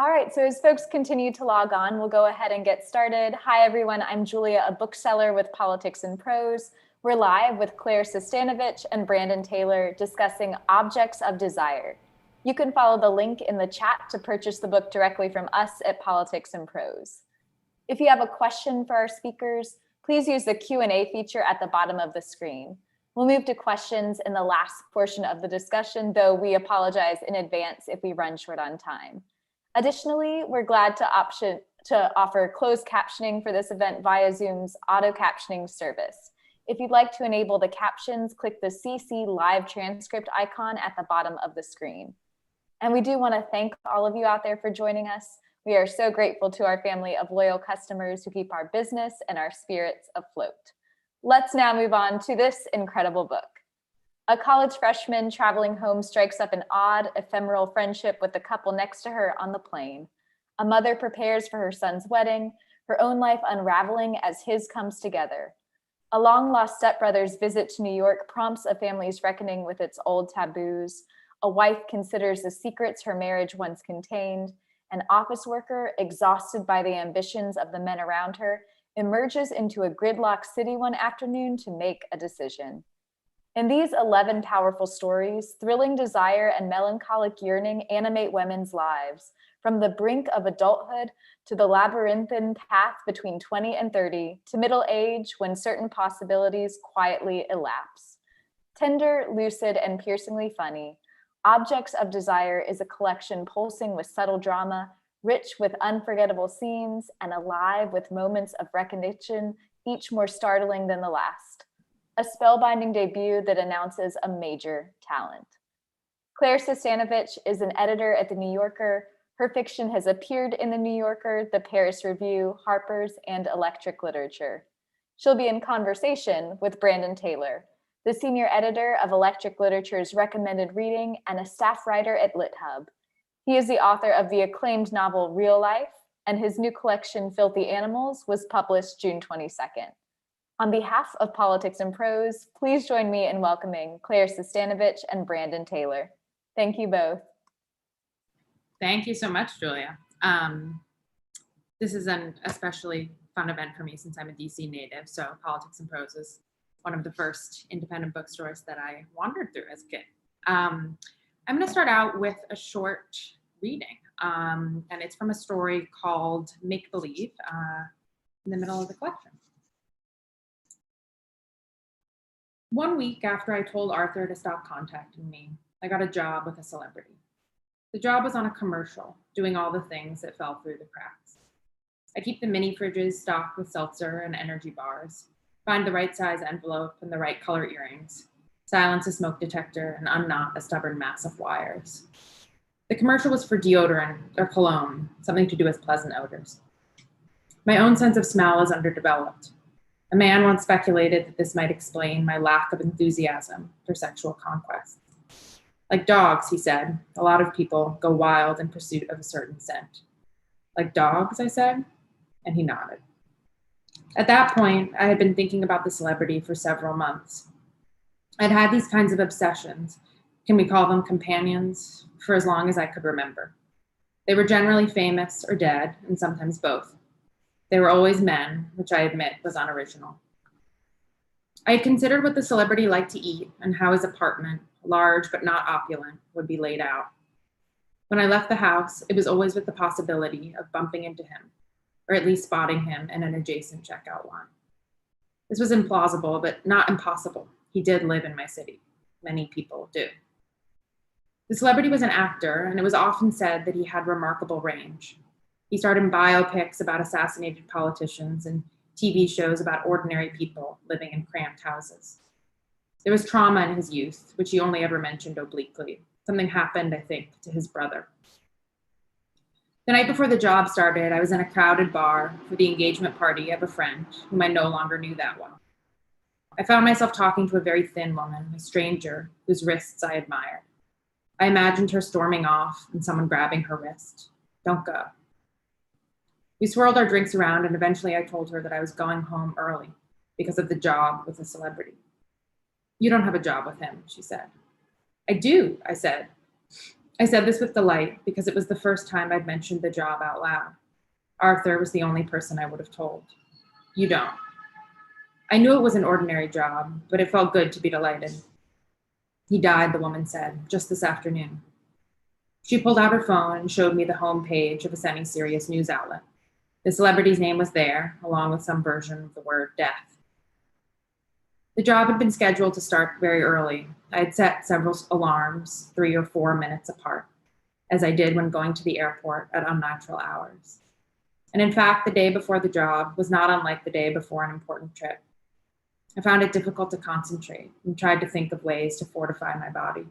All right, so as folks continue to log on, we'll go ahead and get started. Hi, everyone. I'm Julia, a bookseller with Politics and Prose. We're live with Clare Sestanovich and Brandon Taylor discussing Objects of Desire. You can follow the link in the chat to purchase the book directly from us at Politics and Prose. If you have a question for our speakers, please use the Q&A feature at the bottom of the screen. We'll move to questions in the last portion of the discussion, though we apologize in advance if we run short on time. Additionally, we're glad to offer closed captioning for this event via Zoom's auto captioning service. If you'd like to enable the captions, click the CC live transcript icon at the bottom of the screen. And we do want to thank all of you out there for joining us. We are so grateful to our family of loyal customers who keep our business and our spirits afloat. Let's now move on to this incredible book. A college freshman traveling home strikes up an odd, ephemeral friendship with the couple next to her on the plane. A mother prepares for her son's wedding, her own life unraveling as his comes together. A long-lost stepbrother's visit to New York prompts a family's reckoning with its old taboos. A wife considers the secrets her marriage once contained. An office worker, exhausted by the ambitions of the men around her, emerges into a gridlocked city one afternoon to make a decision. In these 11 powerful stories, thrilling desire and melancholic yearning animate women's lives, from the brink of adulthood to the labyrinthine path between 20 and 30 to middle age when certain possibilities quietly elapse. Tender, lucid, and piercingly funny, Objects of Desire is a collection pulsing with subtle drama, rich with unforgettable scenes, and alive with moments of recognition, each more startling than the last. A spellbinding debut that announces a major talent. Clare Sestanovich is an editor at The New Yorker. Her fiction has appeared in The New Yorker, The Paris Review, Harper's, and Electric Literature. She'll be in conversation with Brandon Taylor, the senior editor of Electric Literature's Recommended Reading and a staff writer at LitHub. He is the author of the acclaimed novel Real Life, and his new collection, Filthy Animals, was published June 22nd. On behalf of Politics and Prose, please join me in welcoming Clare Sestanovich and Brandon Taylor. Thank you both. Thank you so much, Julia. This is an especially fun event for me since I'm a DC native, so Politics and Prose is one of the first independent bookstores that I wandered through as a kid. I'm going to start out with a short reading, and it's from a story called Make Believe in the middle of the collection. One week after I told Arthur to stop contacting me, I got a job with a celebrity. The job was on a commercial, doing all the things that fell through the cracks. I keep the mini fridges stocked with seltzer and energy bars, find the right size envelope and the right color earrings, silence a smoke detector, and unknot a stubborn mass of wires. The commercial was for deodorant or cologne, something to do with pleasant odors. My own sense of smell is underdeveloped. A man once speculated that this might explain my lack of enthusiasm for sexual conquest. Like dogs, he said, a lot of people go wild in pursuit of a certain scent. Like dogs, I said, and he nodded. At that point, I had been thinking about the celebrity for several months. I'd had these kinds of obsessions, can we call them companions, for as long as I could remember. They were generally famous or dead, and sometimes both. They were always men, which I admit was unoriginal. I had considered what the celebrity liked to eat and how his apartment, large but not opulent, would be laid out. When I left the house, it was always with the possibility of bumping into him, or at least spotting him in an adjacent checkout line. This was implausible, but not impossible. He did live in my city. Many people do. The celebrity was an actor, and it was often said that he had remarkable range. He starred in biopics about assassinated politicians and TV shows about ordinary people living in cramped houses. There was trauma in his youth, which he only ever mentioned obliquely. Something happened, I think, to his brother. The night before the job started, I was in a crowded bar for the engagement party of a friend whom I no longer knew that well. I found myself talking to a very thin woman, a stranger, whose wrists I admired. I imagined her storming off and someone grabbing her wrist. Don't go. We swirled our drinks around, and eventually I told her that I was going home early because of the job with a celebrity. You don't have a job with him, she said. I do, I said. I said this with delight because it was the first time I'd mentioned the job out loud. Arthur was the only person I would have told. You don't. I knew it was an ordinary job, but it felt good to be delighted. He died, the woman said, just this afternoon. She pulled out her phone and showed me the homepage of a semi-serious news outlet. The celebrity's name was there, along with some version of the word death. The job had been scheduled to start very early. I had set several alarms, 3 or 4 minutes apart, as I did when going to the airport at unnatural hours. And in fact, the day before the job was not unlike the day before an important trip. I found it difficult to concentrate and tried to think of ways to fortify my body.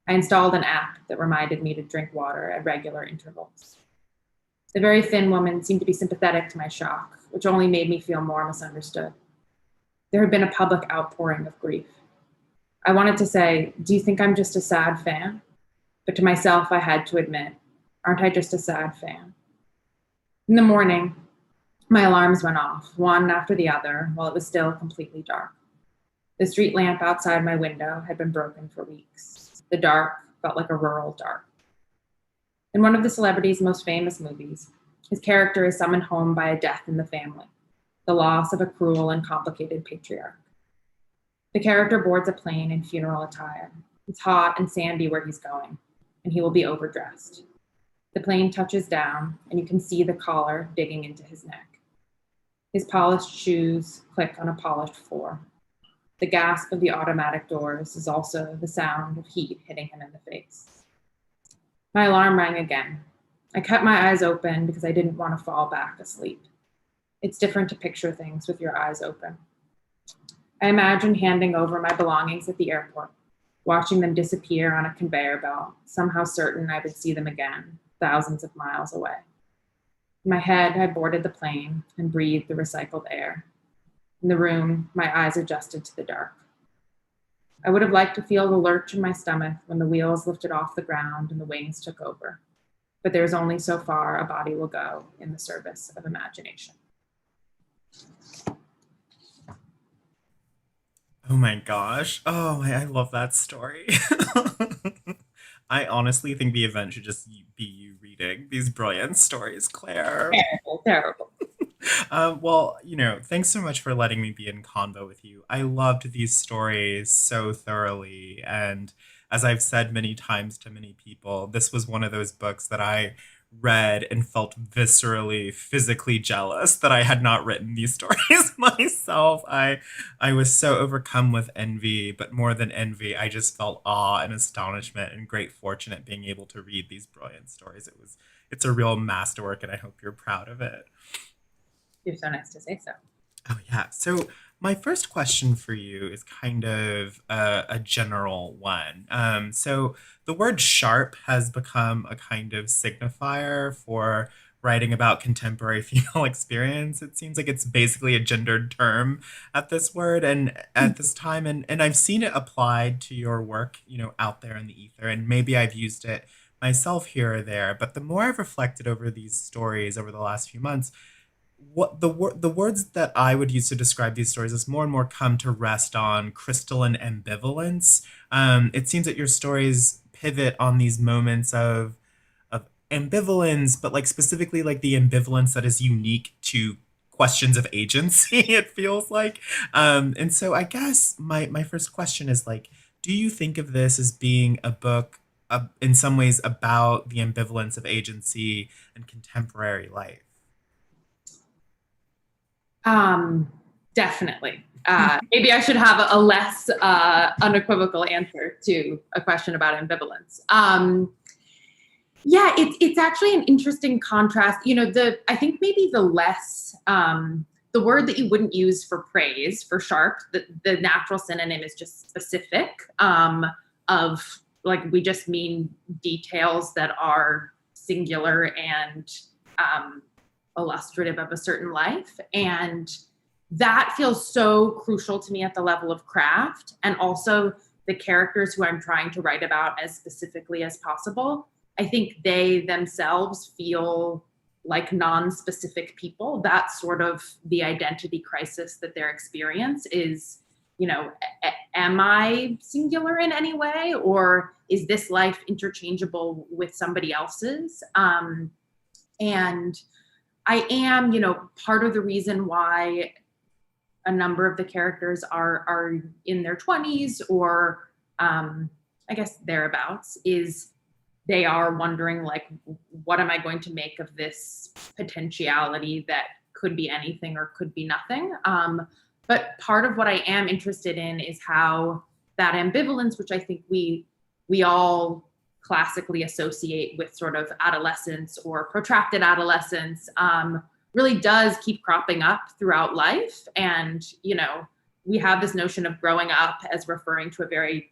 I installed an app that reminded me to drink water at regular intervals. The very thin woman seemed to be sympathetic to my shock, which only made me feel more misunderstood. There had been a public outpouring of grief. I wanted to say, do you think I'm just a sad fan? But to myself, I had to admit, aren't I just a sad fan? In the morning, my alarms went off, one after the other, while it was still completely dark. The street lamp outside my window had been broken for weeks. The dark felt like a rural dark. In one of the celebrity's most famous movies, his character is summoned home by a death in the family, the loss of a cruel and complicated patriarch. The character boards a plane in funeral attire. It's hot and sandy where he's going, and he will be overdressed. The plane touches down, and you can see the collar digging into his neck. His polished shoes click on a polished floor. The gasp of the automatic doors is also the sound of heat hitting him in the face. My alarm rang again. I kept my eyes open because I didn't want to fall back asleep. It's different to picture things with your eyes open. I imagined handing over my belongings at the airport, watching them disappear on a conveyor belt, somehow certain I would see them again, thousands of miles away. In my head, I boarded the plane and breathed the recycled air. In the room, my eyes adjusted to the dark. I would have liked to feel the lurch in my stomach when the wheels lifted off the ground and the wings took over. But there's only so far a body will go in the service of imagination. Oh my gosh. I love that story. I honestly think the event should just be you reading these brilliant stories, Claire. Terrible. Well, thanks so much for letting me be in convo with you. I loved these stories so thoroughly. And as I've said many times to many people, this was one of those books that I read and felt viscerally, physically jealous that I had not written these stories myself. I was so overcome with envy, but more than envy, I just felt awe and astonishment and great fortune at being able to read these brilliant stories. It's a real masterwork, and I hope you're proud of it. You're so nice to say so. Oh, yeah. So, my first question for you is kind of a general one. So, the word sharp has become a kind of signifier for writing about contemporary female experience. It seems like it's basically a gendered term at this word and at this time. And I've seen it applied to your work, out there in the ether. And maybe I've used it myself here or there. But the more I've reflected over these stories over the last few months, what the words that I would use to describe these stories is more and more come to rest on crystalline ambivalence. It seems that your stories pivot on these moments of ambivalence, but like specifically like the ambivalence that is unique to questions of agency. It feels like, and so I guess my first question is like, do you think of this as being a book? In some ways, about the ambivalence of agency and contemporary life. Definitely. Maybe I should have a less unequivocal answer to a question about ambivalence. Yeah, it's actually an interesting contrast. I think maybe the less the word that you wouldn't use for praise for sharp, the natural synonym is just specific of like we just mean details that are singular and illustrative of a certain life. And that feels so crucial to me at the level of craft and also the characters who I'm trying to write about as specifically as possible. I think they themselves feel like non-specific people. That's sort of the identity crisis that their experience is am I singular in any way, or is this life interchangeable with somebody else's? And I am, part of the reason why a number of the characters are in their 20s or I guess thereabouts is they are wondering, like, what am I going to make of this potentiality that could be anything or could be nothing? But part of what I am interested in is how that ambivalence, which I think we all classically associate with sort of adolescence or protracted adolescence, really does keep cropping up throughout life. And, we have this notion of growing up as referring to a very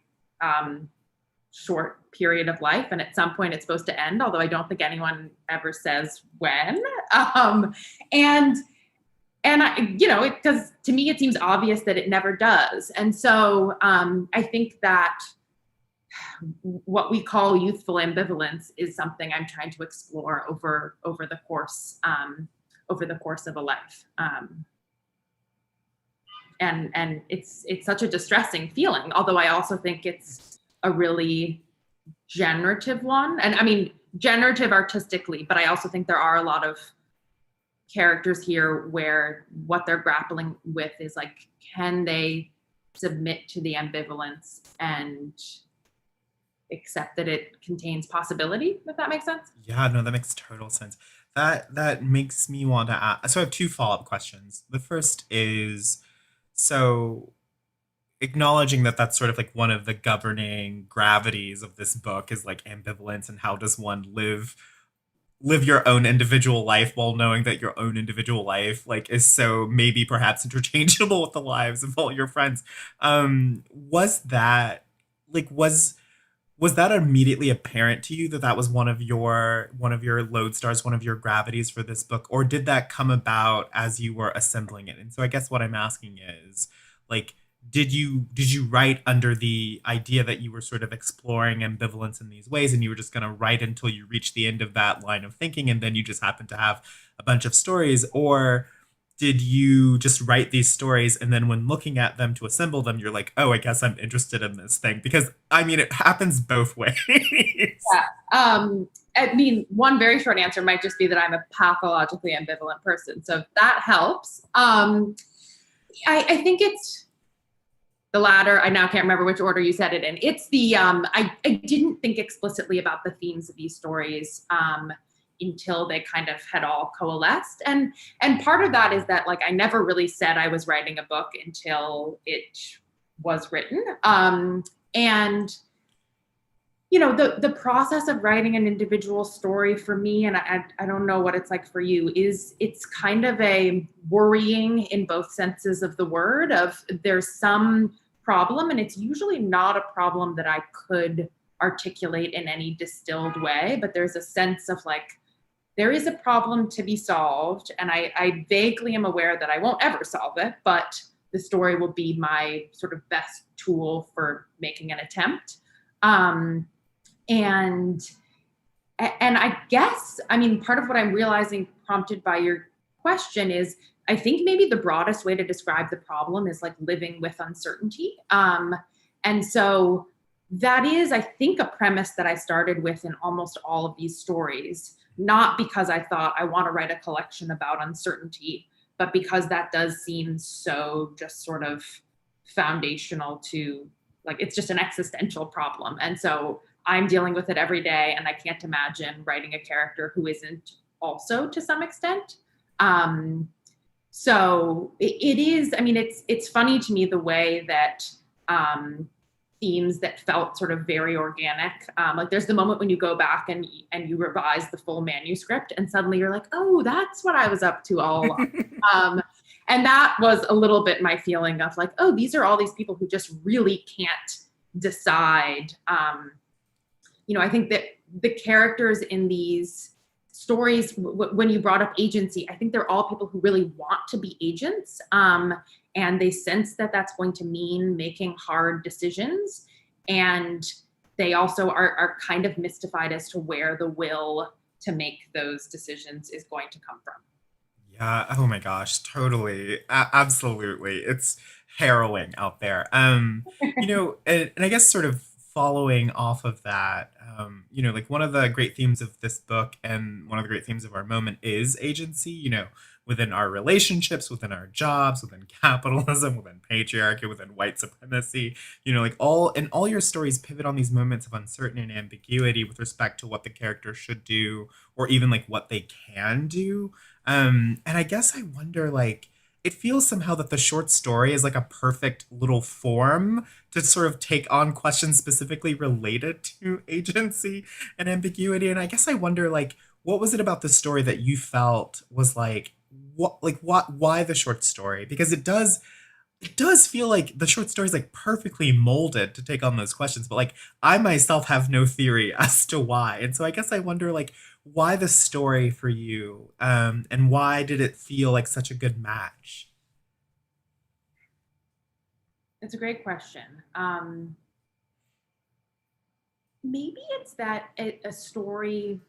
short period of life, and at some point it's supposed to end, although I don't think anyone ever says when. And I, because to me it seems obvious that it never does. And so I think that what we call youthful ambivalence is something I'm trying to explore over the course of a life. And it's such a distressing feeling, although I also think it's a really generative one. And I mean, generative artistically, but I also think there are a lot of characters here where what they're grappling with is like, can they submit to the ambivalence and accept that it contains possibility, if that makes sense? Yeah, no, that makes total sense. That makes me want to ask. So I have two follow-up questions. The first is, so acknowledging that that's sort of like one of the governing gravities of this book is like ambivalence, and how does one live your own individual life while knowing that your own individual life like is so maybe perhaps interchangeable with the lives of all your friends. Was that like was that immediately apparent to you that that was one of your lodestars, one of your gravities for this book, or did that come about as you were assembling it? And so I guess what I'm asking is, like, did you write under the idea that you were sort of exploring ambivalence in these ways, and you were just going to write until you reached the end of that line of thinking, and then you just happened to have a bunch of stories? Or did you just write these stories and then when looking at them to assemble them, you're like, oh, I guess I'm interested in this thing? Because I mean, it happens both ways. Yeah. I mean, one very short answer might just be that I'm a pathologically ambivalent person. So that helps. I think it's the latter. I now can't remember which order you said it in. It's the, I didn't think explicitly about the themes of these stories until they kind of had all coalesced. And part of that is that, like, I never really said I was writing a book until it was written. And the process of writing an individual story for me, and I don't know what it's like for you, is it's kind of a worrying in both senses of the word. Of there's some problem, and it's usually not a problem that I could articulate in any distilled way, but there's a sense of like, there is a problem to be solved, and I vaguely am aware that I won't ever solve it, but the story will be my sort of best tool for making an attempt. And I guess, I mean, part of what I'm realizing prompted by your question is, I think maybe the broadest way to describe the problem is like living with uncertainty. And so that is, I think, a premise that I started with in almost all of these stories, not because I thought I want to write a collection about uncertainty, but because that does seem so just sort of foundational to, like, it's just an existential problem. And so I'm dealing with it every day, and I can't imagine writing a character who isn't also to some extent. So it is, I mean, it's funny to me the way that themes that felt sort of very organic, like there's the moment when you go back and you revise the full manuscript, and suddenly you're like, oh, that's what I was up to all along. And that was a little bit my feeling of like, oh, these are all these people who just really can't decide. I think that the characters in these stories, when you brought up agency, I think they're all people who really want to be agents, and they sense that that's going to mean making hard decisions. And they also are kind of mystified as to where the will to make those decisions is going to come from. Yeah. Oh my gosh. Totally. Absolutely. It's harrowing out there. And I guess sort of following off of that, like one of the great themes of this book and one of the great themes of our moment is agency, within our relationships, within our jobs, within capitalism, within patriarchy, within white supremacy, like all your stories pivot on these moments of uncertainty and ambiguity with respect to what the character should do or even like what they can do. And I guess I wonder like it feels somehow that the short story is like a perfect little form to sort of take on questions specifically related to agency and ambiguity. And I guess I wonder like what was it about the story that you felt was like why the short story? Because it does feel like the short story is like perfectly molded to take on those questions, but like I myself have no theory as to why. And so I guess I wonder like why the story for you, and why did it feel like such a good match? It's a great question. Maybe it's that a stories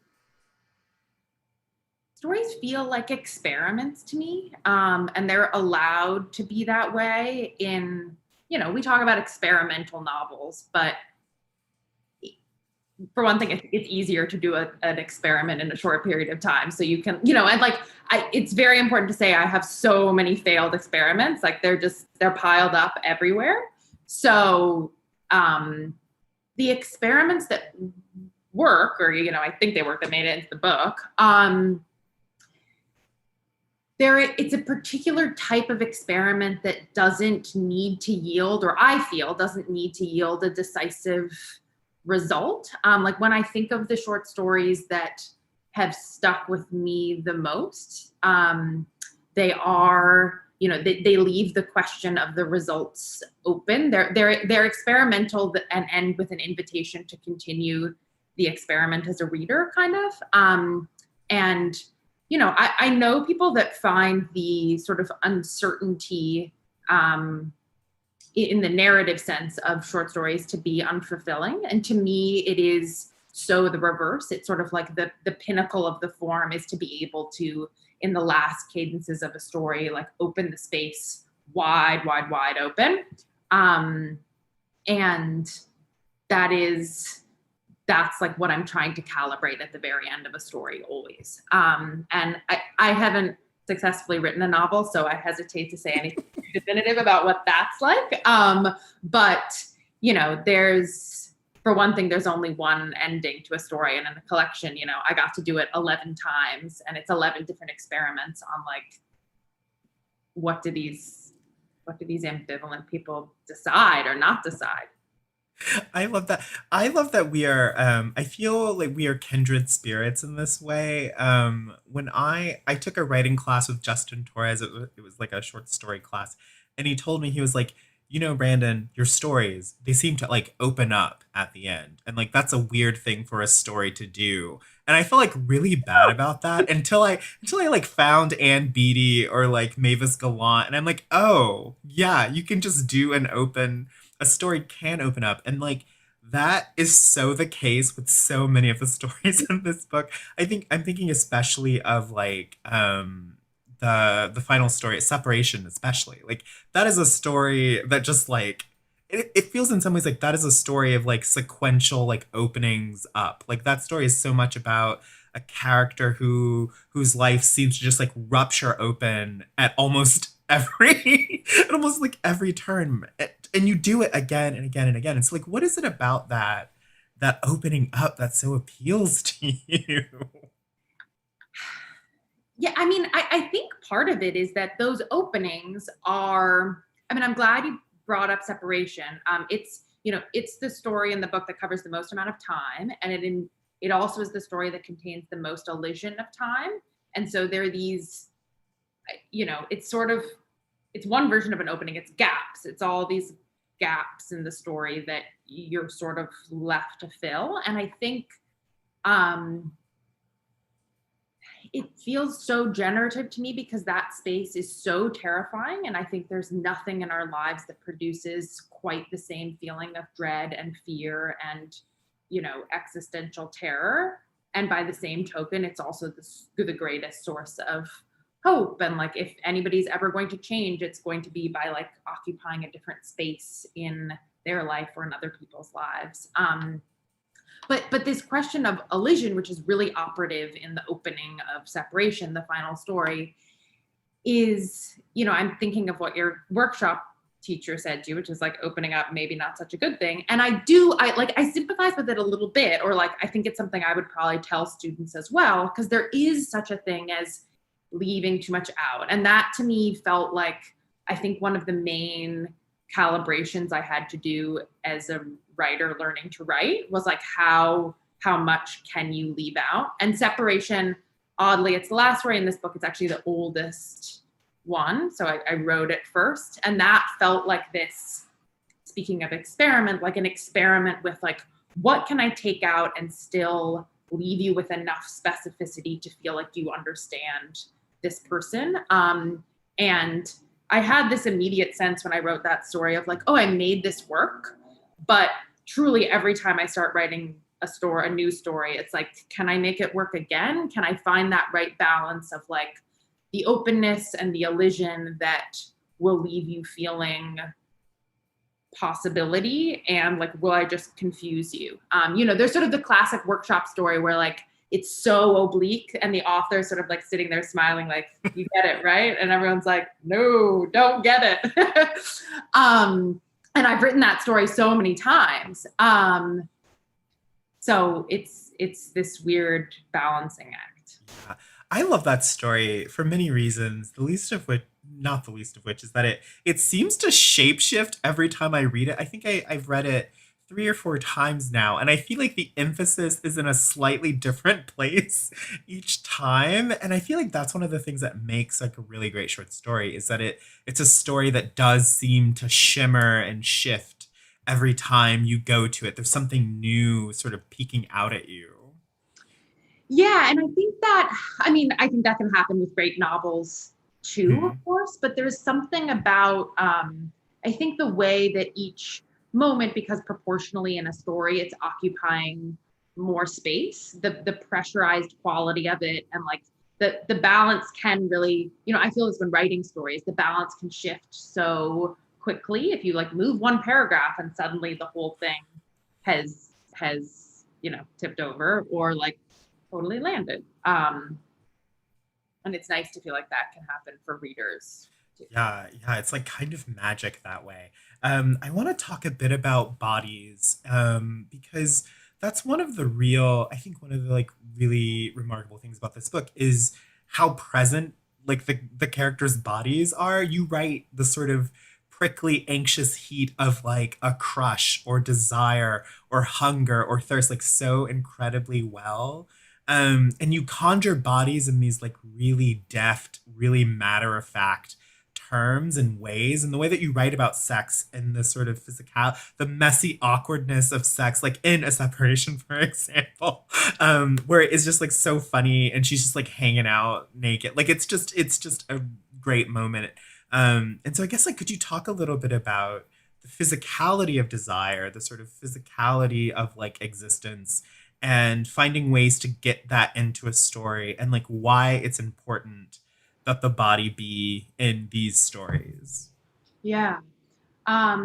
feel like experiments to me, and they're allowed to be that way in, we talk about experimental novels, but for one thing, it's easier to do an experiment in a short period of time. So you can, and like, it's very important to say I have so many failed experiments. Like they're piled up everywhere. So the experiments that work, or, I think they work, that made it into the book, it's a particular type of experiment that doesn't need to yield, or I feel doesn't need to yield a decisive result. Like when I think of the short stories that have stuck with me the most, they are, they leave the question of the results open. They're experimental and end with an invitation to continue the experiment as a reader, kind of. And I know people that find the sort of uncertainty in the narrative sense of short stories to be unfulfilling. And to me, it is so the reverse. It's sort of like the pinnacle of the form is to be able to, in the last cadences of a story, like open the space wide, wide, wide open. And that's like what I'm trying to calibrate at the very end of a story always. And I haven't successfully written a novel, so I hesitate to say anything definitive about what that's like. But for one thing, there's only one ending to a story, and in a collection, I got to do it 11 times, and it's 11 different experiments on like, what do these ambivalent people decide or not decide? I love that. I love that we are I feel like we are kindred spirits in this way. When I took a writing class with Justin Torres, it was like a short story class, and he told me he was like, Brandon, your stories, they seem to like open up at the end. And like that's a weird thing for a story to do. And I felt like really bad about that until I like found Anne Beattie or like Mavis Gallant, and I'm like, oh yeah, you can just do a story can open up. And like that is so the case with so many of the stories in this book. I think I'm thinking especially of like the final story, separation, especially. Like that is a story that just like it feels in some ways like that is a story of like sequential like openings up. Like that story is so much about a character whose life seems to just like rupture open at almost every at almost like every turn, and you do it again and again and again. It's like what is it about that opening up that so appeals to you? Yeah, I mean, I think part of it is that those openings are, I mean, I'm glad you brought up separation. It's the story in the book that covers the most amount of time, and it also is the story that contains the most elision of time. And so there are these, it's one version of an opening. It's gaps. It's all these gaps in the story that you're sort of left to fill. And I think, it feels so generative to me because that space is so terrifying. And I think there's nothing in our lives that produces quite the same feeling of dread and fear and, existential terror. And by the same token, it's also the greatest source of hope, and like if anybody's ever going to change, it's going to be by like occupying a different space in their life or in other people's lives. But this question of elision, which is really operative in the opening of Separation, the final story, is, you know, I'm thinking of what your workshop teacher said to you, which is like opening up, maybe not such a good thing. And I sympathize with it a little bit, or like, I think it's something I would probably tell students as well, because there is such a thing as leaving too much out. And that to me felt like, I think one of the main calibrations I had to do as a writer learning to write was like, how much can you leave out? And Separation, oddly, it's the last story in this book. It's actually the oldest one. So I wrote it first. And that felt like this, speaking of experiment, like an experiment with like, what can I take out and still leave you with enough specificity to feel like you understand this person? And I had this immediate sense when I wrote that story of like, oh, I made this work. But truly every time I start writing a new story, it's like, can I make it work again? Can I find that right balance of like the openness and the elision that will leave you feeling possibility, and like, will I just confuse you? You know, there's sort of the classic workshop story where like, it's so oblique and the author's sort of like sitting there smiling, like, you get it, right? And everyone's like, no, don't get it. And I've written that story so many times. So it's this weird balancing act. Yeah. I love that story for many reasons. Not the least of which is that it seems to shapeshift every time I read it. I think I've read it 3 or 4 times now, and I feel like the emphasis is in a slightly different place each time. And I feel like that's one of the things that makes like a really great short story, is that it's a story that does seem to shimmer and shift every time you go to it. There's something new sort of peeking out at you. Yeah, and I think that can happen with great novels too, of course, but there's something about, I think the way that each moment, because proportionally in a story, it's occupying more space, the pressurized quality of it, and like the balance can really, you know, I feel this when writing stories, the balance can shift so quickly. If you like move one paragraph and suddenly the whole thing has, you know, tipped over or like totally landed. And it's nice to feel like that can happen for readers too. Yeah, it's like kind of magic that way. I want to talk a bit about bodies, because that's one of the like really remarkable things about this book is how present like the characters' bodies are. You write the sort of prickly, anxious heat of like a crush or desire or hunger or thirst, like so incredibly well. And you conjure bodies in these like really deft, really matter of fact terms and ways, and the way that you write about sex and the sort of the messy awkwardness of sex, like in A Separation, for example, where it is just like so funny and she's just like hanging out naked. Like it's just a great moment. And so I guess like, could you talk a little bit about the physicality of desire, the sort of physicality of like existence, and finding ways to get that into a story, and like why it's important that the body be in these stories? Yeah. Yeah,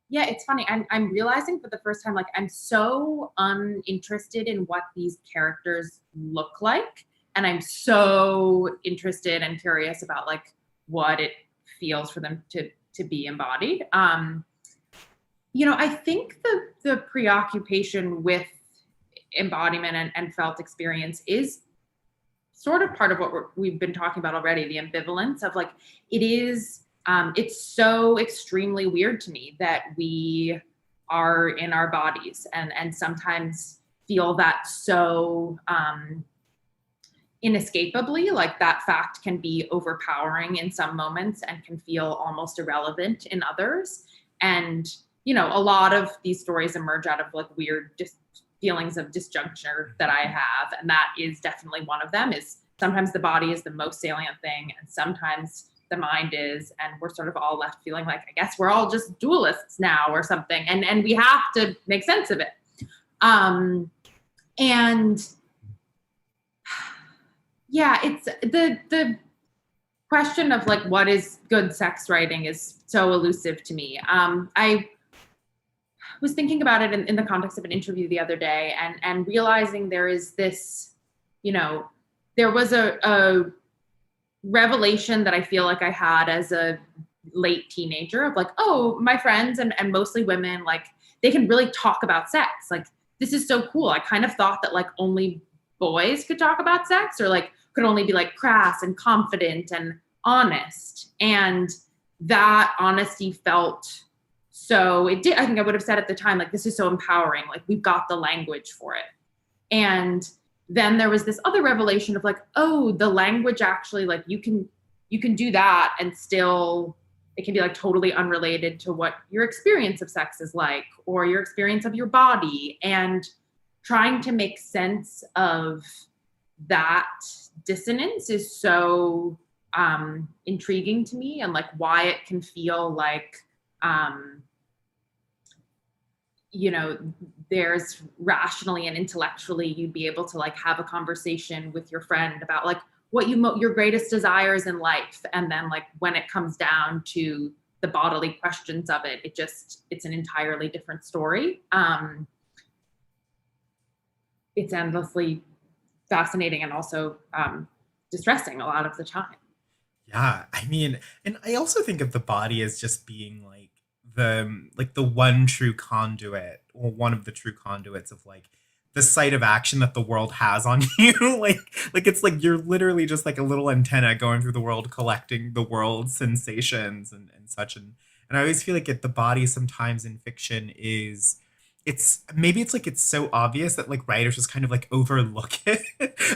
it's funny. I'm realizing for the first time, like I'm so uninterested in what these characters look like. And I'm so interested and curious about like what it feels for them to be embodied. You know, I think the preoccupation with embodiment and felt experience is sort of part of what we've been talking about already, the ambivalence of like, it's so extremely weird to me that we are in our bodies and sometimes feel that so inescapably, like that fact can be overpowering in some moments and can feel almost irrelevant in others. And, you know, a lot of these stories emerge out of like weird feelings of disjuncture that I have. And that is definitely one of them. Is sometimes the body is the most salient thing, and sometimes the mind is, and we're sort of all left feeling like, I guess we're all just dualists now or something. And we have to make sense of it. And yeah, it's the question of like what is good sex writing is so elusive to me. I was thinking about it in the context of an interview the other day, and realizing there is this, you know, there was a revelation that I feel like I had as a late teenager of like, oh, my friends and mostly women, like they can really talk about sex. Like this is so cool. I kind of thought that like only boys could talk about sex, or like could only be like crass and confident and honest. And that honesty felt so, it did, I think I would have said at the time, like, this is so empowering. Like we've got the language for it. And then there was this other revelation of like, oh, the language actually, like you can do that and still it can be like totally unrelated to what your experience of sex is like or your experience of your body, and trying to make sense of that dissonance is so intriguing to me, and like why it can feel like you know, there's rationally and intellectually you'd be able to like have a conversation with your friend about like what your greatest desires in life, and then like when it comes down to the bodily questions of it, it's an entirely different story. It's endlessly fascinating and also distressing a lot of the time. Yeah, I mean, and I also think of the body as just being like the one true conduit, or one of the true conduits of like the site of action that the world has on you. Like it's like you're literally just like a little antenna going through the world collecting the world's sensations and such. And I always feel like the body sometimes in fiction is, it's like it's so obvious that like writers just kind of like overlook it,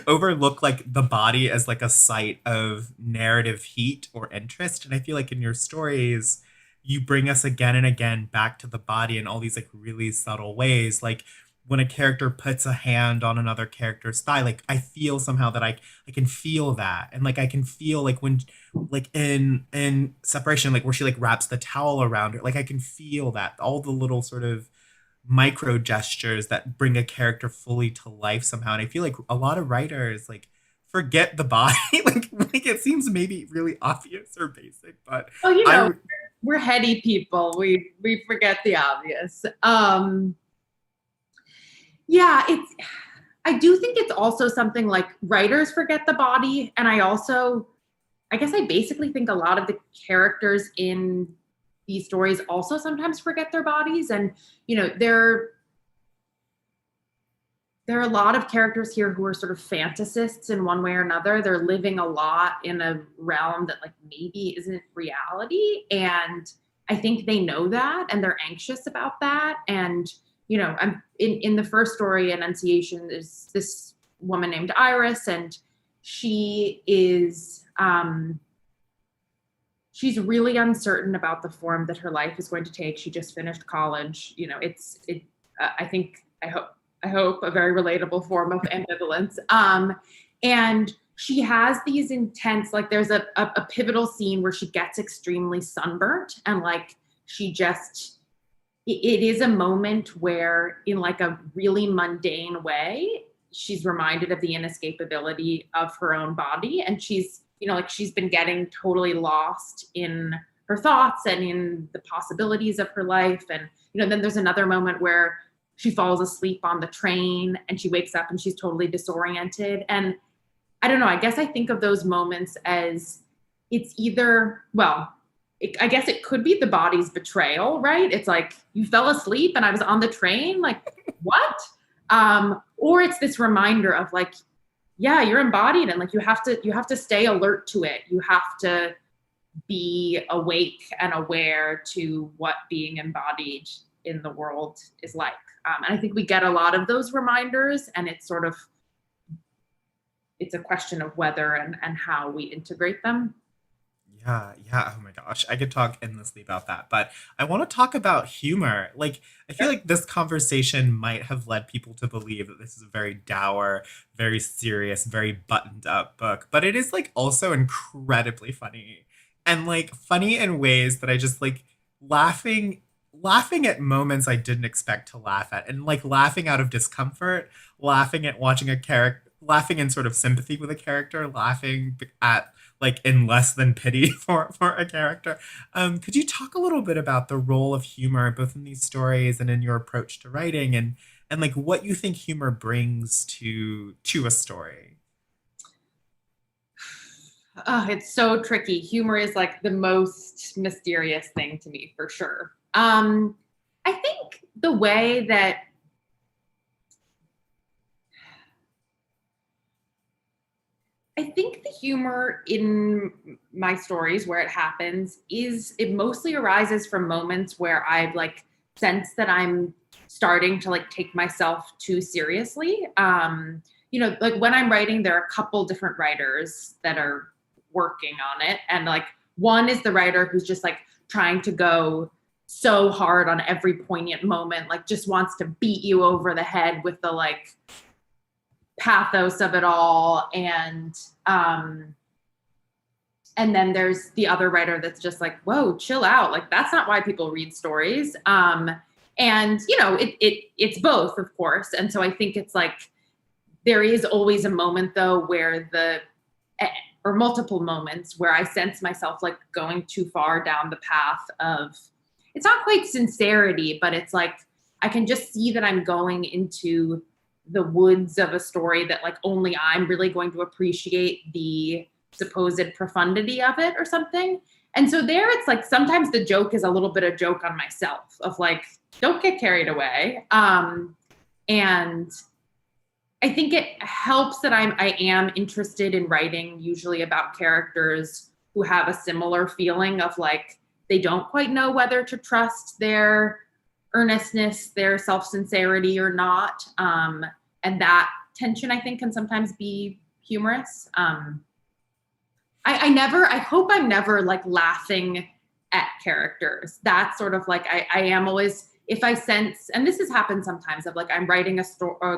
overlook like the body as like a site of narrative heat or interest. And I feel like in your stories you bring us again and again back to the body in all these like really subtle ways. Like when a character puts a hand on another character's thigh, like I feel somehow that I can feel that. And like I can feel like when like in separation, like where she like wraps the towel around her, like I can feel that, all the little sort of micro gestures that bring a character fully to life somehow. And I feel like a lot of writers like forget the body. Like it seems maybe really obvious or basic, but Oh, you know, I we're heady people. We forget the obvious. Yeah, I do think it's also something like writers forget the body, and I guess I basically think a lot of the characters in these stories also sometimes forget their bodies. And you know, there are a lot of characters here who are sort of fantasists in one way or another. They're living a lot in a realm that like maybe isn't reality. And I think they know that and they're anxious about that. And, you know, I'm in the first story, Annunciation, there's this woman named Iris, and she is she's really uncertain about the form that her life is going to take. She just finished college. You know, I think I hope a very relatable form of ambivalence. And she has these intense, like there's a pivotal scene where she gets extremely sunburnt, and like she just, it is a moment where in like a really mundane way, she's reminded of the inescapability of her own body. And she's, you know, like she's been getting totally lost in her thoughts and in the possibilities of her life. And, you know, then there's another moment where she falls asleep on the train and she wakes up and she's totally disoriented. And I don't know, I guess I think of those moments as it's either, well, I guess it could be the body's betrayal, right? It's like, you fell asleep and I was on the train, like, what? Or it's this reminder of like, yeah, you're embodied, and like you have to stay alert to it. You have to be awake and aware to what being embodied in the world is like. And I think we get a lot of those reminders, and it's a question of whether and how we integrate them. Yeah, yeah. Oh my gosh. I could talk endlessly about that. But I want to talk about humor. Like, I feel like this conversation might have led people to believe that this is a very dour, very serious, very buttoned up book. But it is like also incredibly funny. And like funny in ways that I just like laughing at moments I didn't expect to laugh at. And like laughing out of discomfort, laughing at watching a character laughing in sort of sympathy with a character, laughing at like in less than pity for a character. Could you talk a little bit about the role of humor both in these stories and in your approach to writing, and like what you think humor brings to a story? Oh, it's so tricky. Humor is like the most mysterious thing to me, for sure. I think the way that I think the humor in my stories where it happens is it mostly arises from moments where I've like sense that I'm starting to like take myself too seriously. Like when I'm writing, there are a couple different writers that are working on it. And like one is the writer who's just like trying to go so hard on every poignant moment, like just wants to beat you over the head with the like pathos of it all. And then there's the other writer that's just like, whoa, chill out, like that's not why people read stories. And it's both, of course. And so I think it's like there is always a moment though where or multiple moments where I sense myself like going too far down the path of, it's not quite sincerity, but it's like I can just see that I'm going into the woods of a story that like only I'm really going to appreciate the supposed profundity of it or something. And so there it's like sometimes the joke is a little bit of joke on myself of like, don't get carried away. And I think it helps that I am interested in writing usually about characters who have a similar feeling of like they don't quite know whether to trust their earnestness, their self-sincerity or not. And that tension, I think, can sometimes be humorous. I hope I'm never like laughing at characters. That's sort of like, I am always, if I sense, and this has happened sometimes of like, I'm writing a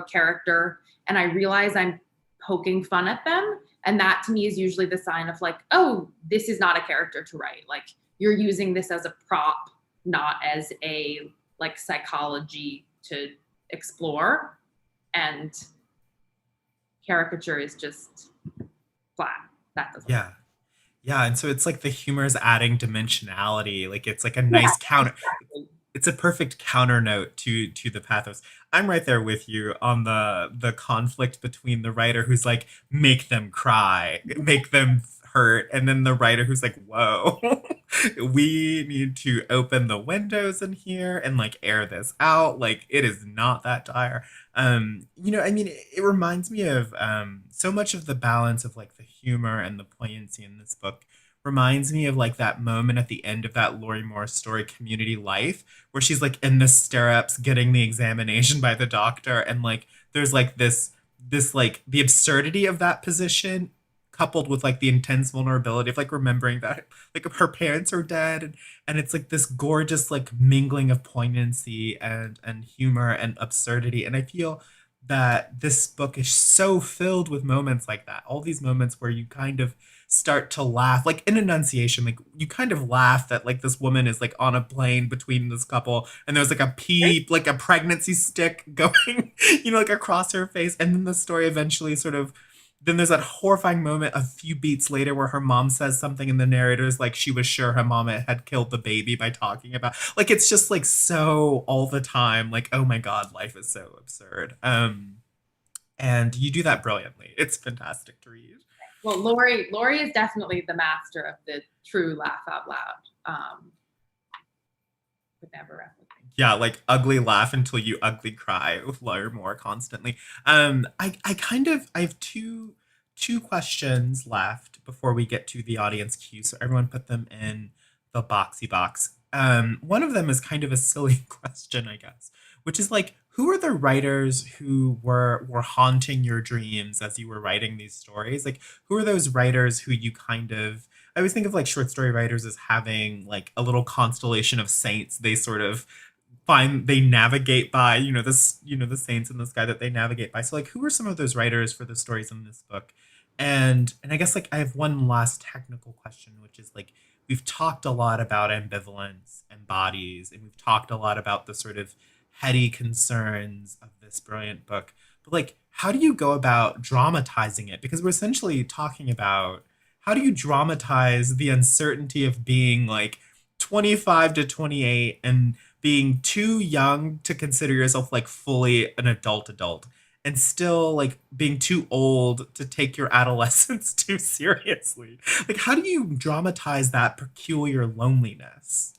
character and I realize I'm poking fun at them. And that to me is usually the sign of like, oh, this is not a character to write. Like you're using this as a prop, not as a like psychology to explore. And caricature is just flat. That doesn't work. Yeah. Yeah, and so it's like the humor is adding dimensionality. Like it's like a Yeah, nice counter. exactly. It's a perfect counter note to the pathos. I'm right there with you on the conflict between the writer who's like, make them cry, make them hurt, and then the writer who's like, whoa, we need to open the windows in here and like air this out. Like it is not that dire. I mean, it reminds me of so much of the balance of like the humor and the poignancy in this book reminds me of like that moment at the end of that Lori Morse story, Community Life, where she's like in the stirrups getting the examination by the doctor, and like there's like this like the absurdity of that position coupled with like the intense vulnerability of like remembering that like her parents are dead, and it's like this gorgeous like mingling of poignancy and humor and absurdity, and I feel that this book is so filled with moments like that, all these moments where you kind of start to laugh, like in Annunciation, like you kind of laugh that like this woman is like on a plane between this couple and there's like a pea, like a pregnancy stick going, like across her face. And then the story eventually sort of, then there's that horrifying moment a few beats later where her mom says something and the narrator's like she was sure her mom had killed the baby by talking about, like it's just like so all the time like, oh my god, life is so absurd. And you do that brilliantly. It's fantastic to read. Well, Lori is definitely the master of the true laugh out loud. Would never replicate. Yeah, like ugly laugh until you ugly cry with Laura Moore constantly. I have two questions left before we get to the audience cue. So everyone put them in the boxy box. One of them is kind of a silly question, I guess, which is like, who are the writers who were haunting your dreams as you were writing these stories? Like, who are those writers who you kind of, I always think of like short story writers as having like a little constellation of saints they sort of they navigate by, the saints in the sky that they navigate by. So like, who are some of those writers for the stories in this book? And I guess like I have one last technical question, which is like, we've talked a lot about ambivalence and bodies, and we've talked a lot about the sort of heady concerns of this brilliant book. But like, how do you go about dramatizing it? Because we're essentially talking about how do you dramatize the uncertainty of being like 25 to 28 and being too young to consider yourself like fully an adult and still like being too old to take your adolescence too seriously. Like, how do you dramatize that peculiar loneliness?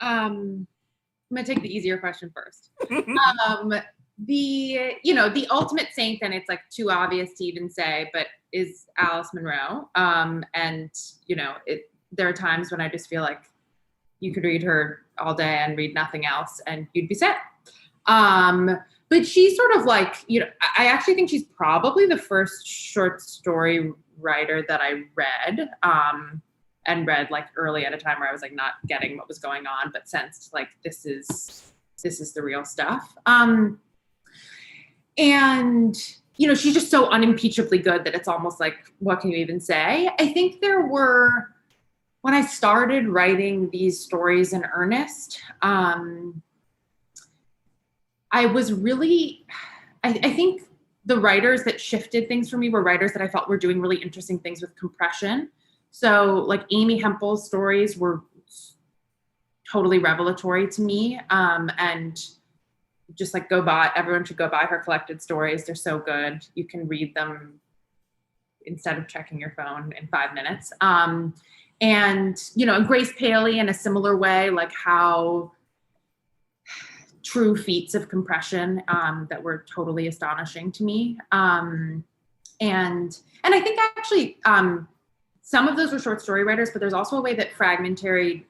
Um, I'm gonna take the easier question first. Um, the ultimate saint, and it's like too obvious to even say, but is Alice Munro. And there are times when I just feel like you could read her all day and read nothing else, and you'd be sad. Um, but she's sort of like, I actually think she's probably the first short story writer that I read. And read like early at a time where I was like not getting what was going on, but sensed like this is the real stuff. And she's just so unimpeachably good that it's almost like, what can you even say? I think when I started writing these stories in earnest, I was really, I think the writers that shifted things for me were writers that I felt were doing really interesting things with compression. So like Amy Hempel's stories were totally revelatory to me. And just like everyone should go buy her collected stories. They're so good. You can read them instead of checking your phone in 5 minutes. And Grace Paley in a similar way, like how true feats of compression that were totally astonishing to me. And I think actually some of those were short story writers, but there's also a way that fragmentary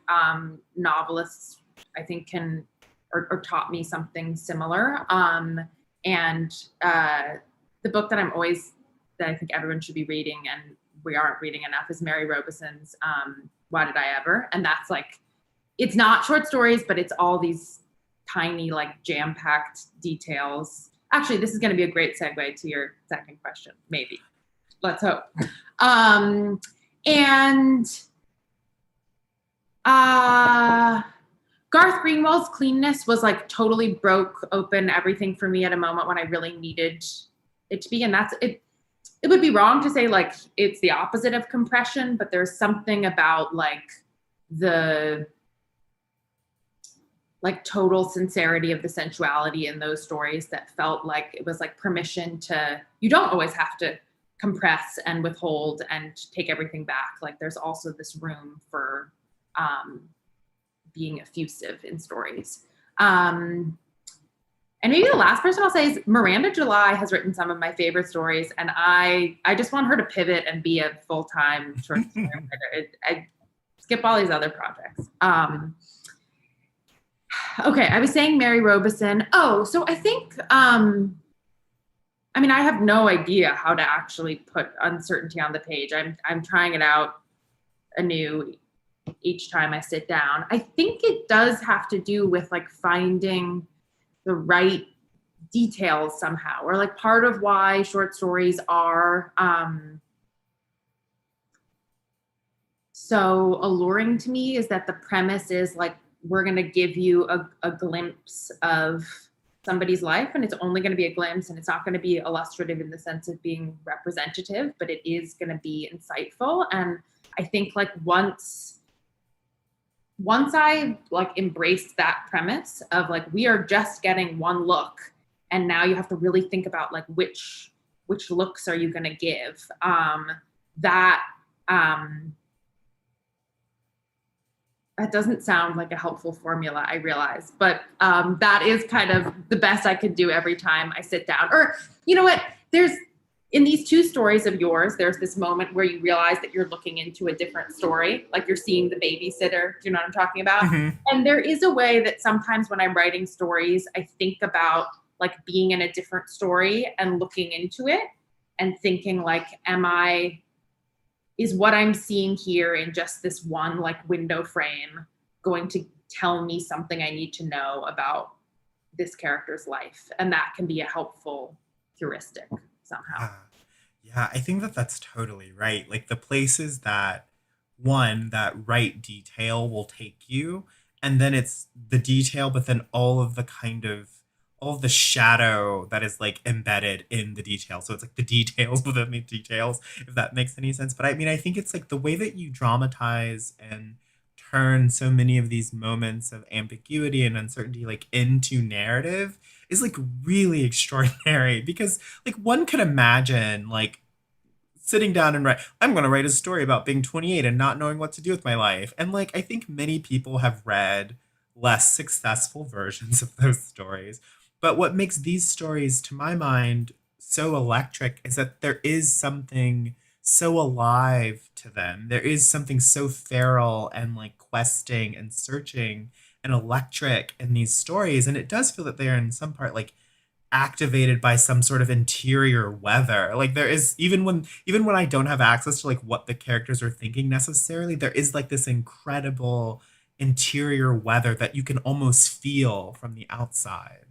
novelists, I think, can or taught me something similar. And the book that I think everyone should be reading, and we aren't reading enough, is Mary Robeson's Why Did I Ever? And that's like, it's not short stories, but it's all these tiny, like jam-packed details. Actually, this is going to be a great segue to your second question, maybe. Let's hope. And Garth Greenwell's cleanness was like totally broke open everything for me at a moment when I really needed it to be. And that's it. It would be wrong to say like it's the opposite of compression, but there's something about like the like total sincerity of the sensuality in those stories that felt like it was like permission to, you don't always have to compress and withhold and take everything back. Like there's also this room for being effusive in stories. And maybe the last person I'll say is Miranda July has written some of my favorite stories, and I just want her to pivot and be a full-time short story writer. I skip all these other projects. Okay, I was saying Mary Robeson. Oh, so I think, I have no idea how to actually put uncertainty on the page. I'm trying it out anew each time I sit down. I think it does have to do with like finding the right details somehow, or like part of why short stories are so alluring to me is that the premise is like, we're going to give you a glimpse of somebody's life, and it's only going to be a glimpse, and it's not going to be illustrative in the sense of being representative, but it is going to be insightful. And I think like once I like embraced that premise of like, we are just getting one look, and now you have to really think about like which looks are you going to give, that doesn't sound like a helpful formula, I realize, but that is kind of the best I could do every time I sit down. Or you know what, there's in these two stories of yours, there's this moment where you realize that you're looking into a different story, like you're seeing the babysitter. Do you know what I'm talking about? Mm-hmm. And there is a way that sometimes when I'm writing stories, I think about like being in a different story and looking into it and thinking like, is what I'm seeing here in just this one like window frame going to tell me something I need to know about this character's life? And that can be a helpful heuristic somehow. Yeah. Yeah, I think that that's totally right. Like the places that one, that right detail will take you, and then it's the detail, but then all of the shadow that is like embedded in the details. So it's like the details within the details, if that makes any sense. But I mean, I think it's like the way that you dramatize and turn so many of these moments of ambiguity and uncertainty like into narrative is like really extraordinary because like one could imagine like sitting down and write I'm going to write a story about being 28 and not knowing what to do with my life. And like I think many people have read less successful versions of those stories. But what makes these stories to my mind so electric is that there is something so alive to them. There is something so feral and like questing and searching and electric in these stories, and it does feel that they are in some part like activated by some sort of interior weather. Like there is even when I don't have access to like what the characters are thinking necessarily, there is like this incredible interior weather that you can almost feel from the outside.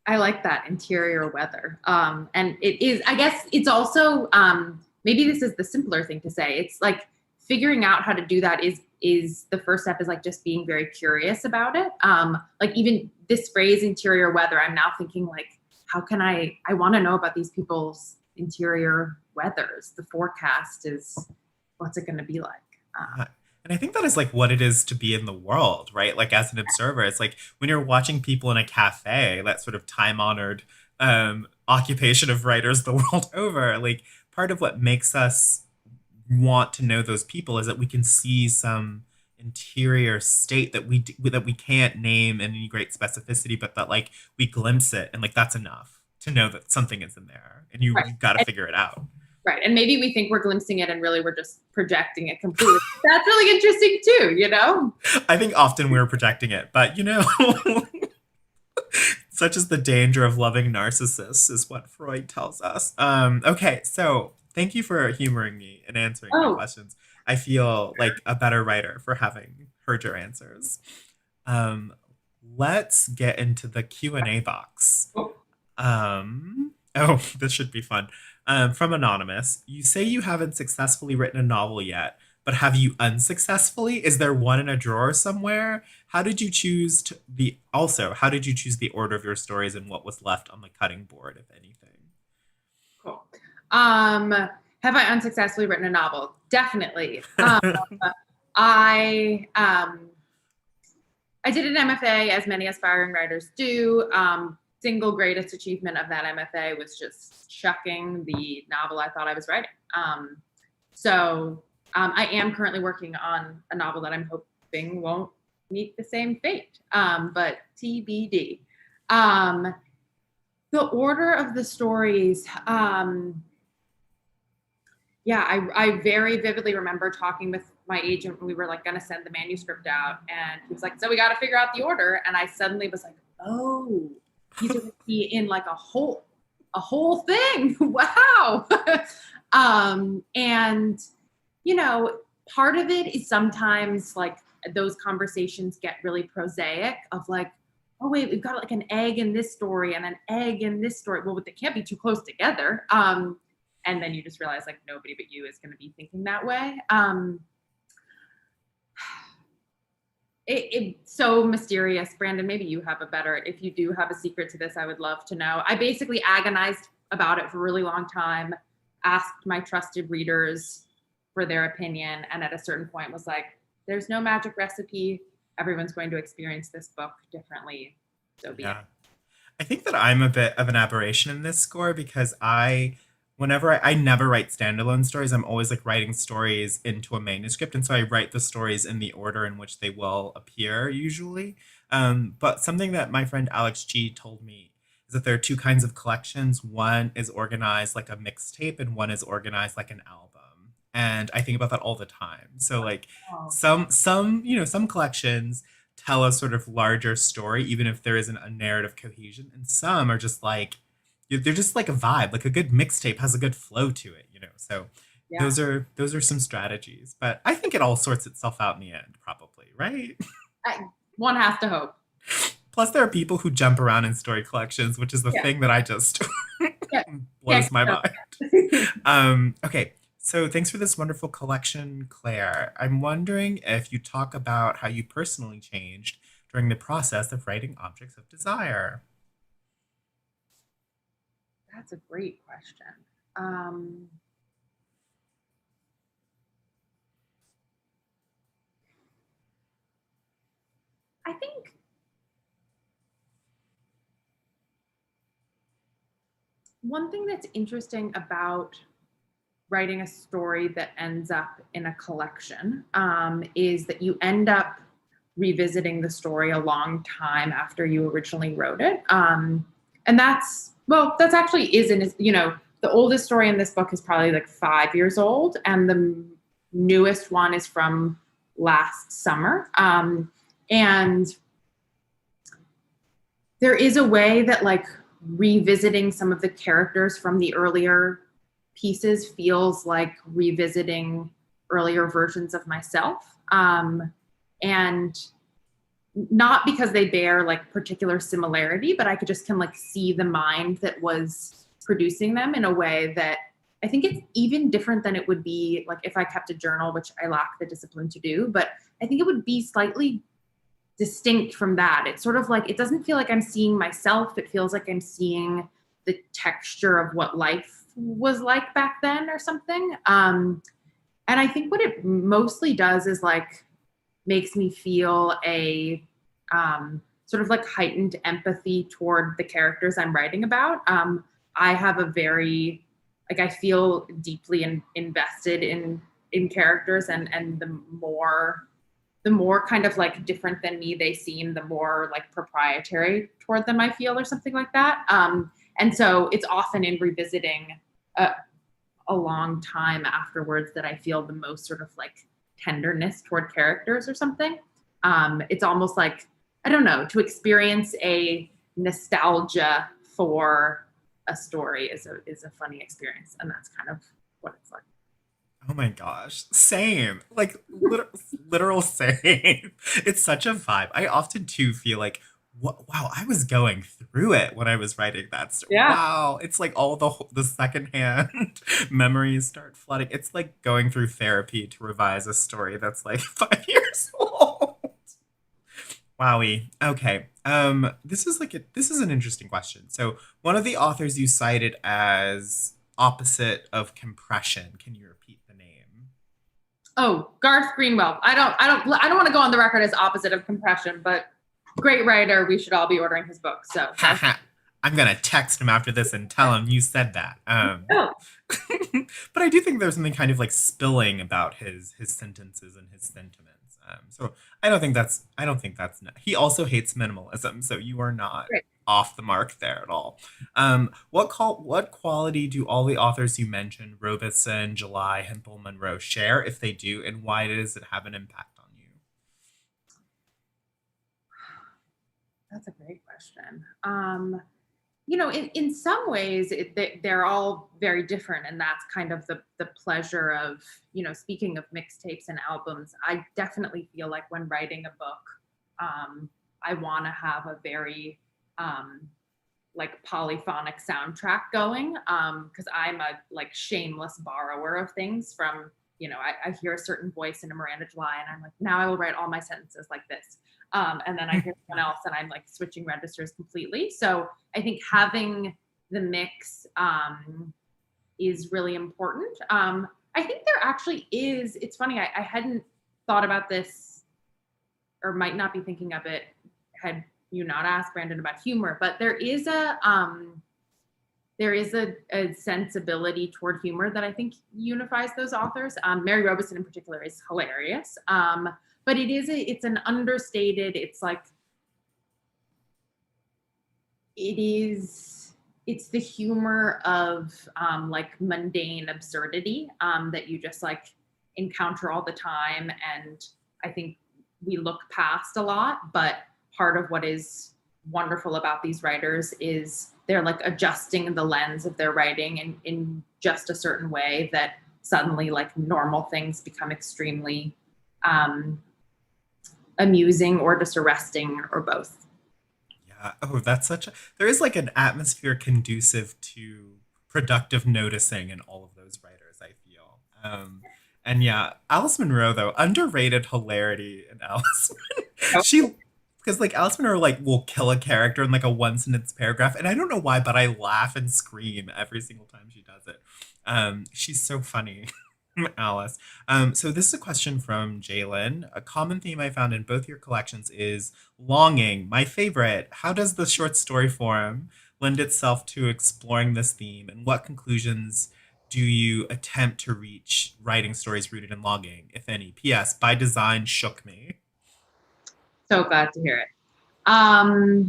I like that interior weather. And it is, I guess it's also, maybe this is the simpler thing to say. It's like figuring out how to do that is the first step is like just being very curious about it. Like even this phrase interior weather, I'm now thinking like, how can I want to know about these people's interior weathers. The forecast is, what's it going to be like? Yeah. And I think that is like what it is to be in the world, right? Like as an observer, it's like when you're watching people in a cafe, that sort of time honored occupation of writers the world over. Like part of what makes us want to know those people is that we can see some interior state that we can't name in any great specificity, but that like we glimpse it, and like that's enough to know that something is in there, and Right. you've got to figure it out. Right. And maybe we think we're glimpsing it and really we're just projecting it completely. That's really interesting too, you know? I think often we're projecting it, but such is the danger of loving narcissists, is what Freud tells us. Okay, so thank you for humoring me and answering my Oh, questions. I feel like a better writer for having heard your answers. Um, let's get into the Q&A box. oh, Oh, this should be fun. From Anonymous, you say you haven't successfully written a novel yet, but have you unsuccessfully? Is there one in a drawer somewhere? How did you choose the order of your stories and what was left on the cutting board, if anything? cool. Have I unsuccessfully written a novel? Definitely. I I did an MFA, as many aspiring writers do. Single greatest achievement of that MFA was just chucking the novel I thought I was writing. I am currently working on a novel that I'm hoping won't meet the same fate, but TBD. Um, the order of the stories, I very vividly remember talking with my agent when we were like going to send the manuscript out, and he was like, so we got to figure out the order. And I suddenly was like, oh, these are going to be in like a whole thing. Wow. And part of it is sometimes like those conversations get really prosaic of like, oh wait, we've got like an egg in this story and an egg in this story. Well, they can't be too close together. And then you just realize like nobody but you is going to be thinking that way. It's so mysterious. Brandon, maybe you have if you do have a secret to this, I would love to know. I basically agonized about it for a really long time, asked my trusted readers for their opinion, and at a certain point was like, there's no magic recipe. Everyone's going to experience this book differently. So be it. Yeah. I think that I'm a bit of an aberration in this score because I never write standalone stories. I'm always like writing stories into a manuscript. And so I write the stories in the order in which they will appear usually. But something that my friend Alex G told me is that there are two kinds of collections. One is organized like a mixtape and one is organized like an album. And I think about that all the time. So like Oh, some collections tell a sort of larger story, even if there isn't a narrative cohesion. And some are just like, they're just like a vibe. Like a good mixtape has a good flow to it. So yeah. those are some strategies. But I think it all sorts itself out in the end, probably, right? One has to hope. Plus, there are people who jump around in story collections, which is the Yeah. thing that I just Yeah. blows my Yeah. mind. Okay, so thanks for this wonderful collection, Claire. I'm wondering if you talk about how you personally changed during the process of writing objects of desire? That's a great question. Um, I think one thing that's interesting about writing a story that ends up in a collection is that you end up revisiting the story a long time after you originally wrote it. And that's actually the oldest story in this book is probably like 5 years old, and the newest one is from last summer. And there is a way that like revisiting some of the characters from the earlier pieces feels like revisiting earlier versions of myself. And not because they bear like particular similarity, but I can like see the mind that was producing them in a way that I think it's even different than it would be like if I kept a journal, which I lack the discipline to do, but I think it would be slightly distinct from that. It's sort of like, it doesn't feel like I'm seeing myself. It feels like I'm seeing the texture of what life was like back then or something. And I think what it mostly does is like makes me feel a sort of like heightened empathy toward the characters I'm writing about. I have a very, like, I feel deeply invested in characters, and the more kind of like different than me they seem, the more like proprietary toward them I feel, or something like that. And so it's often in revisiting a long time afterwards that I feel the most sort of like tenderness toward characters or something. It's almost like, I don't know, to experience a nostalgia for a story is a funny experience, and that's kind of what it's like. Oh my gosh. Same. Like literal same. It's such a vibe. I often too feel like wow, I was going through it when I was writing that story. Yeah. Wow, it's like all the secondhand memories start flooding. It's like going through therapy to revise a story that's like 5 years old. Wowie. Okay. This is an interesting question. So one of the authors you cited as opposite of compression. Can you repeat the name? Oh, Garth Greenwell. I don't want to go on the record as opposite of compression, but great writer. We should all be ordering his book. So I'm gonna text him after this and tell him you said that. oh, But I do think there's something kind of like spilling about his sentences and his sentiments. So I don't think that's he also hates minimalism. So you are not great. off the mark there at all. What quality do all the authors you mentioned, Robeson, July, Hempel, Monroe, share? If they do, and why does it have an impact on you? That's a great question. In some ways, they're all very different, and that's kind of the pleasure of, speaking of mixtapes and albums. I definitely feel like when writing a book, I want to have a very like polyphonic soundtrack going, because I'm a like shameless borrower of things from, I hear a certain voice in a Miranda July, and I'm like, now I will write all my sentences like this. And then I hear someone else and I'm like switching registers completely. So I think having the mix is really important. I think there actually is, it's funny, I hadn't thought about this, or might not be thinking of it had you not asked Brandon about humor, but there is a sensibility toward humor that I think unifies those authors. Mary Robeson in particular is hilarious. But it's an understated, it's like, it's the humor of like mundane absurdity that you just like encounter all the time. And I think we look past a lot, but part of what is wonderful about these writers is they're like adjusting the lens of their writing in just a certain way that suddenly like normal things become extremely amusing or just arresting, or both. Yeah. Oh, there is like an atmosphere conducive to productive noticing in all of those writers, I feel. And yeah, Alice Munro though, underrated hilarity in Alice. Oh, she Because like Alice Munro like will kill a character in like a one sentence paragraph, and I don't know why, but I laugh and scream every single time she does it. She's so funny. Alice. So this is a question from Jalen. A common theme I found in both your collections is longing. My favorite. How does the short story form lend itself to exploring this theme, and what conclusions do you attempt to reach writing stories rooted in longing, if any? P.S. By design shook me. So glad to hear it. I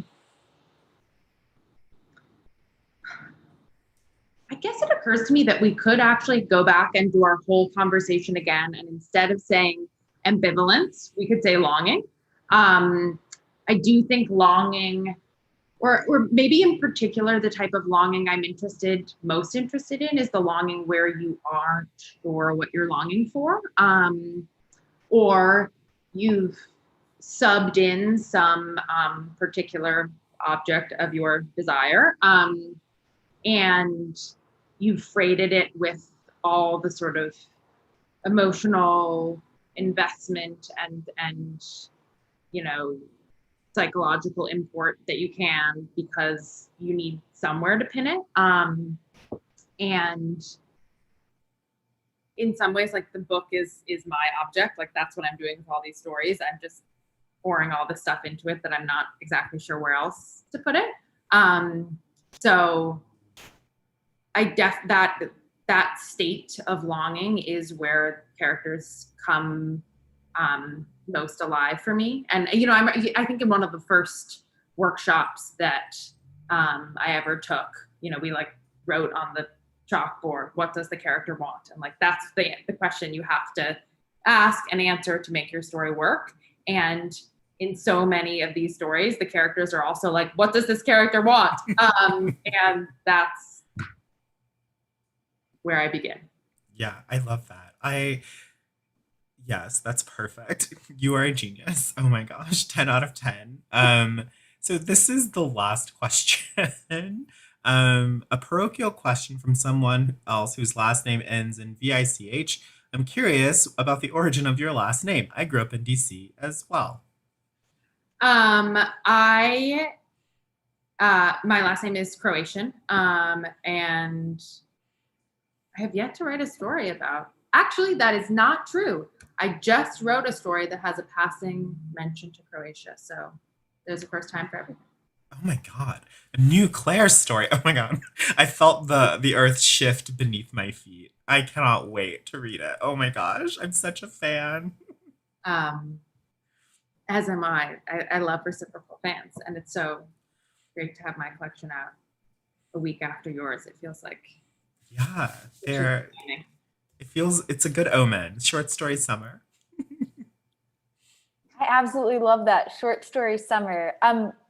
guess it occurs to me that we could actually go back and do our whole conversation again. And instead of saying ambivalence, we could say longing. I do think longing, or maybe in particular, the type of longing I'm most interested in is the longing where you aren't sure what you're longing for, or you've subbed in some particular object of your desire, and you've freighted it with all the sort of emotional investment and psychological import that you can, because you need somewhere to pin it. And in some ways, like, the book is my object. Like, that's what I'm doing with all these stories. I'm just pouring all this stuff into it that I'm not exactly sure where else to put it. So that state of longing is where characters come most alive for me. And I think in one of the first workshops that I ever took, we like wrote on the chalkboard, what does the character want? And like, that's the question you have to ask and answer to make your story work. And in so many of these stories, the characters are also like, what does this character want? And that's where I begin. Yeah, I love that. Yes, that's perfect. You are a genius. Oh my gosh, 10 out of 10. So this is the last question. A parochial question from someone else whose last name ends in VICH. I'm curious about the origin of your last name. I grew up in DC as well. My last name is Croatian, and I have yet to write a story about. Actually, that is not true. I just wrote a story that has a passing mention to Croatia, so there's a first time for everything. Oh my god. A new Clare story. Oh my god. I felt the earth shift beneath my feet. I cannot wait to read it. Oh my gosh. I'm such a fan. As am I. I love reciprocal fans, and it's so great to have my collection out a week after yours. It feels like Yeah, it's a good omen. Short story summer. I absolutely love that short story summer.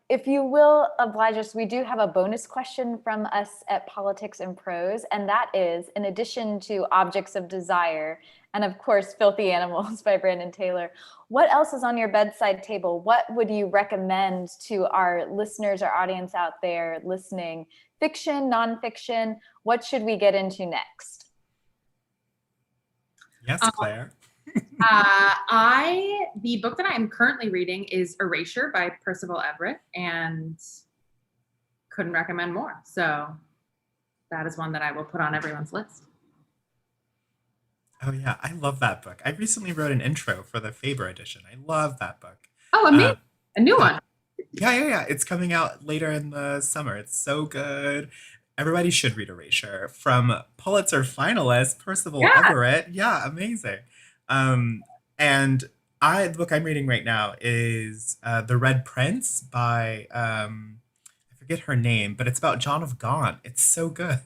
If you will oblige us, we do have a bonus question from us at Politics and Prose, and that is, in addition to Objects of Desire, and of course, Filthy Animals by Brandon Taylor, what else is on your bedside table? What would you recommend to our listeners, our audience out there listening? Fiction, nonfiction, what should we get into next? Yes, Claire. The book that I am currently reading is Erasure by Percival Everett, and couldn't recommend more. So that is one that I will put on everyone's list. Oh yeah, I love that book. I recently wrote an intro for the Faber edition. I love that book. Oh, amazing. A new one. Yeah. It's coming out later in the summer. It's so good. Everybody should read Erasure. From Pulitzer finalist Percival Everett. Yeah, amazing. And the book I'm reading right now is The Red Prince by I forget her name, but it's about John of Gaunt. It's so good.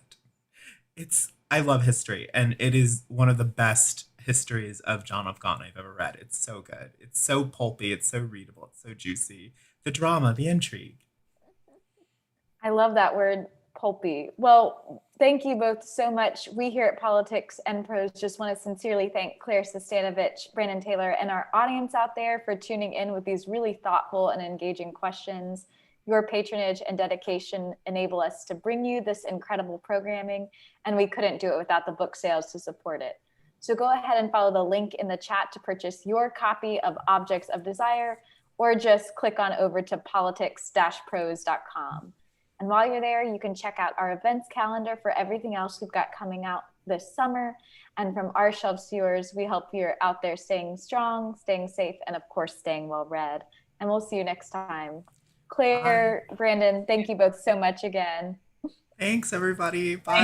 I love history, and it is one of the best histories of John of Gaunt I've ever read. It's so good. It's so pulpy. It's so readable. It's so juicy. The drama, the intrigue. I love that word, pulpy. Well, thank you both so much. We here at Politics and Prose just want to sincerely thank Clare Sestanovich, Brandon Taylor, and our audience out there for tuning in with these really thoughtful and engaging questions. Your patronage and dedication enable us to bring you this incredible programming, and we couldn't do it without the book sales to support it. So go ahead and follow the link in the chat to purchase your copy of Objects of Desire, or just click on over to politics-prose.com. And while you're there, you can check out our events calendar for everything else we've got coming out this summer. And from our shelves to yours, we hope you're out there staying strong, staying safe, and of course, staying well read. And we'll see you next time. Claire, Bye. Brandon, thank you both so much again. Thanks, everybody. Bye.